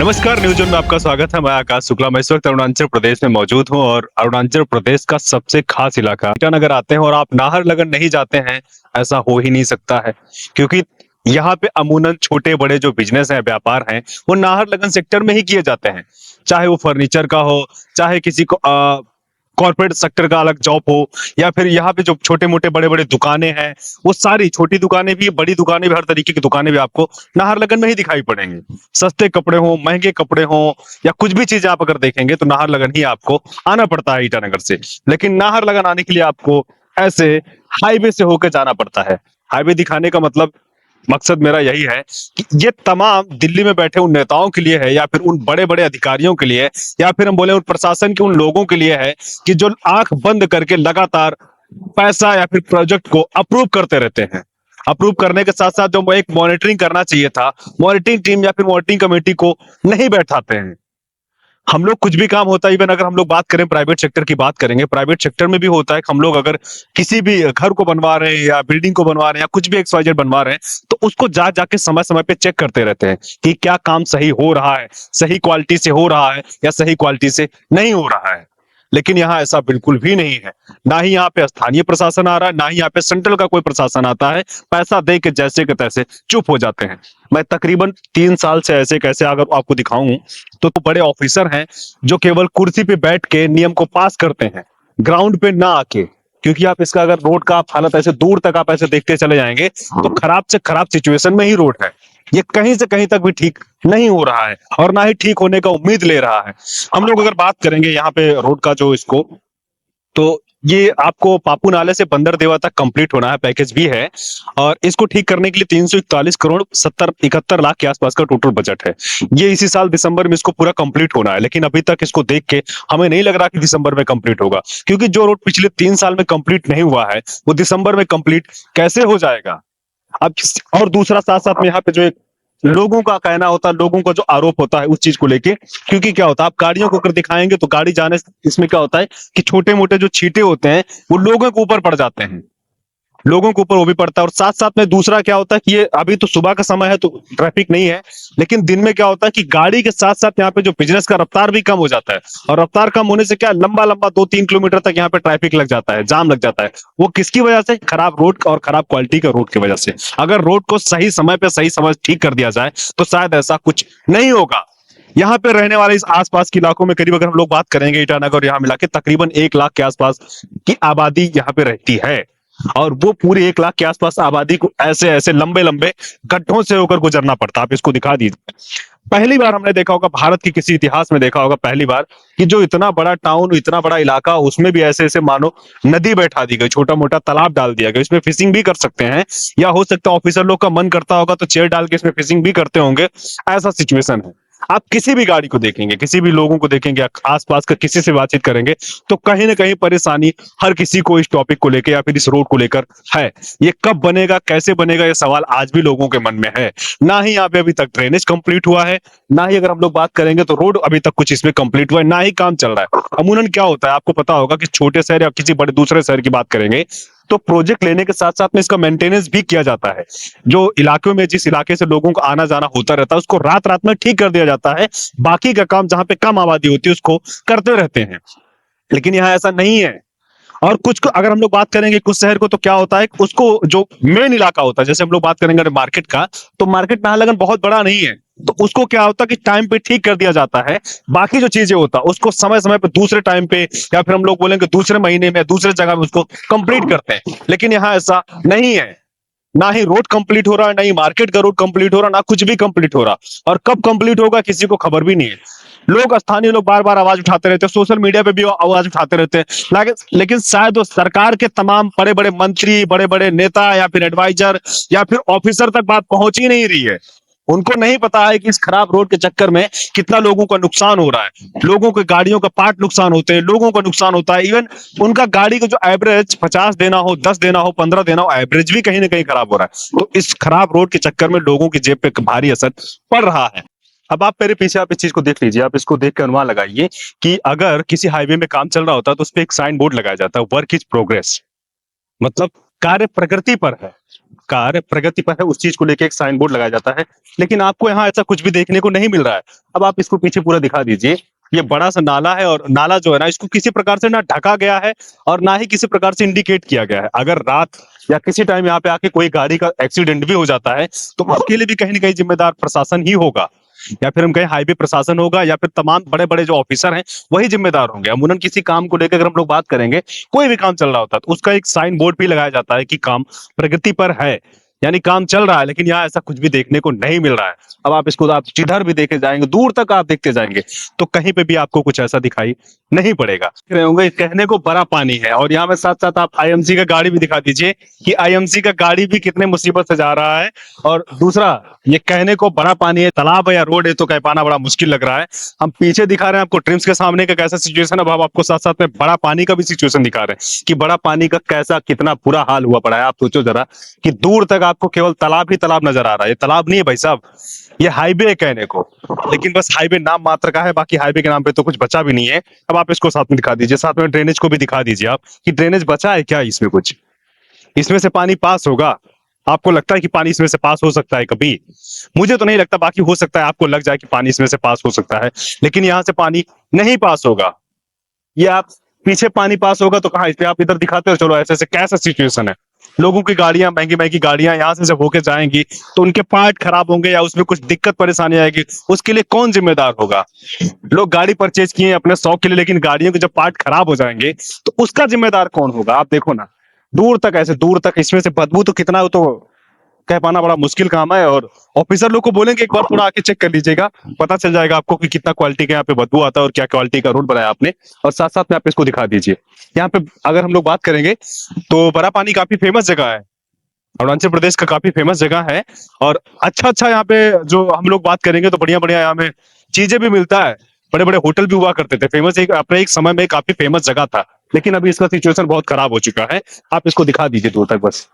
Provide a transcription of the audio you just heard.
नमस्कार, news zone में आपका स्वागत है। मैं आकाश शुक्ला। मैं इस वक्त अरुणाचल प्रदेश में मौजूद हूं और अरुणाचल प्रदेश का सबसे खास इलाका ईटानगर आते हैं और आप नाहरलगन नहीं जाते हैं, ऐसा हो ही नहीं सकता है। क्योंकि यहाँ पे अमूमन छोटे बड़े जो बिजनेस हैं, व्यापार हैं, वो नाहरलगन सेक्टर में ही किए जाते हैं। चाहे वो फर्नीचर का हो, चाहे किसी को कॉर्पोरेट सेक्टर का अलग जॉब हो, या फिर यहाँ पे जो छोटे मोटे बड़े बड़े दुकानें हैं, वो सारी छोटी दुकानें भी, बड़ी दुकानें भी, हर तरीके की दुकानें भी आपको नाहरलगन में ही दिखाई पड़ेंगे। सस्ते कपड़े हों, महंगे कपड़े हों, या कुछ भी चीज आप अगर देखेंगे तो नाहरलगन ही आपको आना पड़ता है ईटानगर से। लेकिन नाहरलगन आने के लिए आपको ऐसे हाईवे से होकर जाना पड़ता है। हाईवे दिखाने का मकसद मेरा यही है कि ये तमाम दिल्ली में बैठे उन नेताओं के लिए है, या फिर उन बड़े बड़े अधिकारियों के लिए, या फिर हम बोले उन प्रशासन के उन लोगों के लिए है कि जो आंख बंद करके लगातार पैसा या फिर प्रोजेक्ट को अप्रूव करते रहते हैं। अप्रूव करने के साथ साथ जो एक मॉनिटरिंग करना चाहिए था, मॉनिटरिंग टीम या फिर मॉनिटरिंग कमेटी को नहीं बैठाते हैं। हम लोग कुछ भी काम होता है, इवन अगर हम लोग बात करें प्राइवेट सेक्टर की, बात करेंगे प्राइवेट सेक्टर में भी होता है कि हम लोग अगर किसी भी घर को बनवा रहे हैं या बिल्डिंग को बनवा रहे हैं या कुछ भी XYZ बनवा रहे हैं, तो उसको जा जाके समय समय पे चेक करते रहते हैं कि क्या काम सही हो रहा है, सही क्वालिटी से हो रहा है या सही क्वालिटी से नहीं हो रहा है। लेकिन यहाँ ऐसा बिल्कुल भी नहीं है। ना ही यहाँ पे स्थानीय प्रशासन आ रहा है, ना ही यहाँ पे सेंट्रल का कोई प्रशासन आता है। पैसा दे के जैसे के तैसे चुप हो जाते हैं। मैं तकरीबन 3 साल से ऐसे कैसे अगर आपको दिखाऊं तो बड़े ऑफिसर हैं जो केवल कुर्सी पे बैठ के नियम को पास करते हैं, ग्राउंड पे ना आके। क्योंकि आप इसका अगर रोड का आप हालत ऐसे दूर तक आप ऐसे देखते चले जाएंगे तो खराब से खराब सिचुएशन में ही रोड है। ये कहीं से कहीं तक भी ठीक नहीं हो रहा है और ना ही ठीक होने का उम्मीद ले रहा है। हम लोग अगर बात करेंगे यहाँ पे रोड का जो इसको, तो ये आपको पापू नाले से बंदरदेवा तक कंप्लीट होना है, पैकेज भी है। और इसको ठीक करने के लिए 341 करोड़ 71 लाख के आसपास का टोटल बजट है। ये इसी साल दिसंबर में इसको पूरा कंप्लीट होना है, लेकिन अभी तक इसको देख के हमें नहीं लग रहा कि दिसंबर में कंप्लीट होगा। क्योंकि जो रोड पिछले 3 साल में कंप्लीट नहीं हुआ है, वो दिसंबर में कंप्लीट कैसे हो जाएगा। अब और दूसरा साथ साथ में यहाँ पे जो एक लोगों का कहना होता है, लोगों का जो आरोप होता है उस चीज को लेके। क्योंकि क्या होता है, आप गाड़ियों को अगर दिखाएंगे तो गाड़ी जाने इसमें क्या होता है कि छोटे मोटे जो छींटे होते हैं वो लोगों के ऊपर पड़ जाते हैं, लोगों के ऊपर वो भी पड़ता है। और साथ साथ में दूसरा क्या होता है कि ये अभी तो सुबह का समय है तो ट्रैफिक नहीं है, लेकिन दिन में क्या होता है कि गाड़ी के साथ साथ यहाँ पे जो बिजनेस का रफ्तार भी कम हो जाता है। और रफ्तार कम होने से क्या, लंबा लंबा 2-3 किलोमीटर तक यहाँ पे ट्रैफिक लग जाता है, जाम लग जाता है। वो किसकी वजह से? खराब रोड और खराब क्वालिटी का रोड की वजह से। अगर रोड को सही समय पे सही समय ठीक कर दिया जाए तो शायद ऐसा कुछ नहीं होगा। यहाँ पे रहने वाले इस आसपास के इलाकों में करीब अगर हम लोग बात करेंगे ईटानगर और यहाँ मिला के तकरीबन 1 लाख के आसपास की आबादी यहाँ पे रहती है। और वो पूरी 1 लाख के आसपास आबादी को ऐसे ऐसे लंबे लंबे गड्ढों से होकर गुजरना पड़ता है। आप इसको दिखा दीजिए। पहली बार हमने देखा होगा, भारत के किसी इतिहास में देखा होगा पहली बार, कि जो इतना बड़ा टाउन, इतना बड़ा इलाका, उसमें भी ऐसे ऐसे मानो नदी बैठा दी गई, छोटा मोटा तालाब डाल दिया गया। इसमें फिशिंग भी कर सकते हैं, या हो सकता है ऑफिसर लोग का मन करता होगा तो चेयर डाल के इसमें फिशिंग भी करते होंगे। ऐसा सिचुएशन है। आप किसी भी गाड़ी को देखेंगे, किसी भी लोगों को देखेंगे, आसपास का किसी से बातचीत करेंगे तो कहीं ना कहीं परेशानी हर किसी को इस टॉपिक को लेकर या फिर इस रोड को लेकर है। ये कब बनेगा, कैसे बनेगा, ये सवाल आज भी लोगों के मन में है। ना ही यहाँ पे अभी तक ड्रेनेज कंप्लीट हुआ है, ना ही अगर हम लोग बात करेंगे तो रोड अभी तक कुछ इसमें कंप्लीट हुआ है, ना ही काम चल रहा है। अमूमन क्या होता है आपको पता होगा कि छोटे शहर या किसी बड़े दूसरे शहर की बात करेंगे तो प्रोजेक्ट लेने के साथ साथ में इसका मेंटेनेंस भी किया जाता है। जो इलाके में, जिस इलाके से लोगों को आना जाना होता रहता है, उसको रात रात में ठीक कर दिया जाता है। बाकी का काम जहां पे कम आबादी होती है उसको करते रहते हैं। लेकिन यहाँ ऐसा नहीं है। और कुछ को अगर हम लोग बात करेंगे कुछ शहर को, तो क्या होता है, उसको जो मेन इलाका होता है, जैसे हम लोग बात करेंगे मार्केट का, तो मार्केट नाहरलगुन बहुत बड़ा नहीं है, तो उसको क्या होता है कि टाइम पे ठीक कर दिया जाता है। बाकी जो चीजें होता है उसको समय समय पे दूसरे टाइम पे, या फिर हम लोग बोलेंगे दूसरे महीने में, दूसरे जगह में उसको कंप्लीट करते हैं। लेकिन यहाँ ऐसा नहीं है। ना ही रोड कंप्लीट हो रहा है, ना ही मार्केट का रोड कंप्लीट हो रहा, ना कुछ भी कंप्लीट हो रहा। और कब कंप्लीट होगा किसी को खबर भी नहीं है। लोग, स्थानीय लोग बार बार आवाज उठाते रहते हैं, सोशल मीडिया पे भी आवाज उठाते रहते हैं, लेकिन शायद वो सरकार के तमाम बड़े बड़े मंत्री, बड़े बड़े नेता या फिर एडवाइजर या फिर ऑफिसर तक बात पहुंच ही नहीं रही है। उनको नहीं पता है कि इस खराब रोड के चक्कर में कितना लोगों का नुकसान हो रहा है। लोगों के गाड़ियों का पार्ट नुकसान होते हैं, लोगों का नुकसान होता है। इवन उनका गाड़ी का जो एवरेज 50 देना हो, 10 देना हो, 15 देना हो, एवरेज भी कहीं ना कहीं खराब हो रहा है। तो इस खराब रोड के चक्कर में लोगों की जेब पे भारी असर पड़ रहा है। अब आप मेरे पीछे आप इस चीज को देख लीजिए, आप इसको देख कर अनुमान लगाइए कि अगर किसी हाईवे में काम चल रहा होता है तो उस पर एक साइन बोर्ड लगाया जाता है, वर्क इज प्रोग्रेस, मतलब कार्य प्रगति पर है। कार्य प्रगति पर है उस चीज को लेके एक साइन बोर्ड लगाया जाता है, लेकिन आपको यहाँ ऐसा कुछ भी देखने को नहीं मिल रहा है। अब आप इसको पीछे पूरा दिखा दीजिए, ये बड़ा सा नाला है और नाला जो है ना इसको किसी प्रकार से ना ढका गया है और ना ही किसी प्रकार से इंडिकेट किया गया है। अगर रात या किसी टाइम यहाँ पे आके कोई गाड़ी का एक्सीडेंट भी हो जाता है तो उसके लिए भी कहीं ना कहीं जिम्मेदार प्रशासन ही होगा, या फिर हम कहें हाईवे प्रशासन होगा, या फिर तमाम बड़े बड़े जो ऑफिसर हैं वही जिम्मेदार होंगे। अमूमन किसी काम को लेकर अगर हम लोग बात करेंगे, कोई भी काम चल रहा होता है तो उसका एक साइन बोर्ड भी लगाया जाता है कि काम प्रगति पर है, यानी काम चल रहा है। लेकिन यहाँ ऐसा कुछ भी देखने को नहीं मिल रहा है। अब आप इसको आप जिधर भी देखे जाएंगे, दूर तक आप देखते जाएंगे तो कहीं पे भी आपको कुछ ऐसा दिखाई नहीं पड़ेगा। देख रहे होंगे कहने को बड़ा पानी है, और यहाँ में साथ साथ आप आईएमसी का गाड़ी भी दिखा दीजिए कि आईएमसी का गाड़ी भी कितने मुसीबत से जा रहा है। और दूसरा, ये कहने को बड़ा पानी है, तालाब है या रोड है तो कह पाना बड़ा मुश्किल लग रहा है। हम पीछे दिखा रहे हैं आपको ट्रिम्स के सामने का कैसा सिचुएशन है, अब हम आपको साथ साथ में बड़ा पानी का भी सिचुएशन दिखा रहे हैं कि बड़ा पानी का कैसा कितना बुरा हाल हुआ पड़ा है। आप सोचो जरा कि दूर तक आपको केवल तालाब ही तालाब नजर आ रहा है। ये तालाब नहीं है भाई साहब, ये हाईवे है कहने को, लेकिन बस हाईवे नाम मात्र का है, बाकी हाईवे के नाम पे तो कुछ बचा भी नहीं है। अब आप इसको साथ में दिखा दीजिए, साथ में ड्रेनेज को भी दिखा दीजिए आप कि ड्रेनेज बचा है क्या, इसमें कुछ, इसमें से पानी पास होगा? आपको लगता है कि पानी इसमें से पास हो सकता है कभी? मुझे तो नहीं लगता, बाकी हो सकता है आपको लग जाए कि पानी इसमें से पास हो सकता है, लेकिन यहाँ से पानी नहीं पास होगा। ये आप पीछे पानी पास होगा तो कहाँ, इस पे आप इधर दिखाते हो। चलो ऐसे ऐसे कैसा सिचुएशन है, लोगों की गाड़ियां महंगी महंगी गाड़ियां यहाँ से जब होके जाएंगी तो उनके पार्ट खराब होंगे या उसमें कुछ दिक्कत परेशानी आएगी, उसके लिए कौन जिम्मेदार होगा? लोग गाड़ी परचेज किए अपने शौक के लिए, लेकिन गाड़ियों के जब पार्ट खराब हो जाएंगे तो उसका जिम्मेदार कौन होगा? आप देखो ना, दूर तक ऐसे दूर तक इसमें से बदबू तो कितना, हो तो कह पाना बड़ा मुश्किल काम है। और ऑफिसर लोग को बोलेंगे एक बार थोड़ा आके चेक कर लीजिएगा, पता चल जाएगा आपको कि कितना क्वालिटी का यहाँ पे बदबू आता है और क्या क्वालिटी का रोड बनाया आपने। और साथ साथ में आप इसको दिखा दीजिए, यहाँ पे अगर हम लोग बात करेंगे तो बड़ा पानी काफी फेमस जगह है, अरुणाचल प्रदेश का काफी फेमस जगह है। और अच्छा अच्छा यहाँ पे जो हम लोग बात करेंगे तो बढ़िया बढ़िया यहाँ में चीजें भी मिलता है, बड़े बड़े होटल भी हुआ करते थे फेमस, एक अपने एक समय में काफी फेमस जगह था, लेकिन अभी इसका सिचुएशन बहुत खराब हो चुका है। आप इसको दिखा दीजिए दूर तक बस।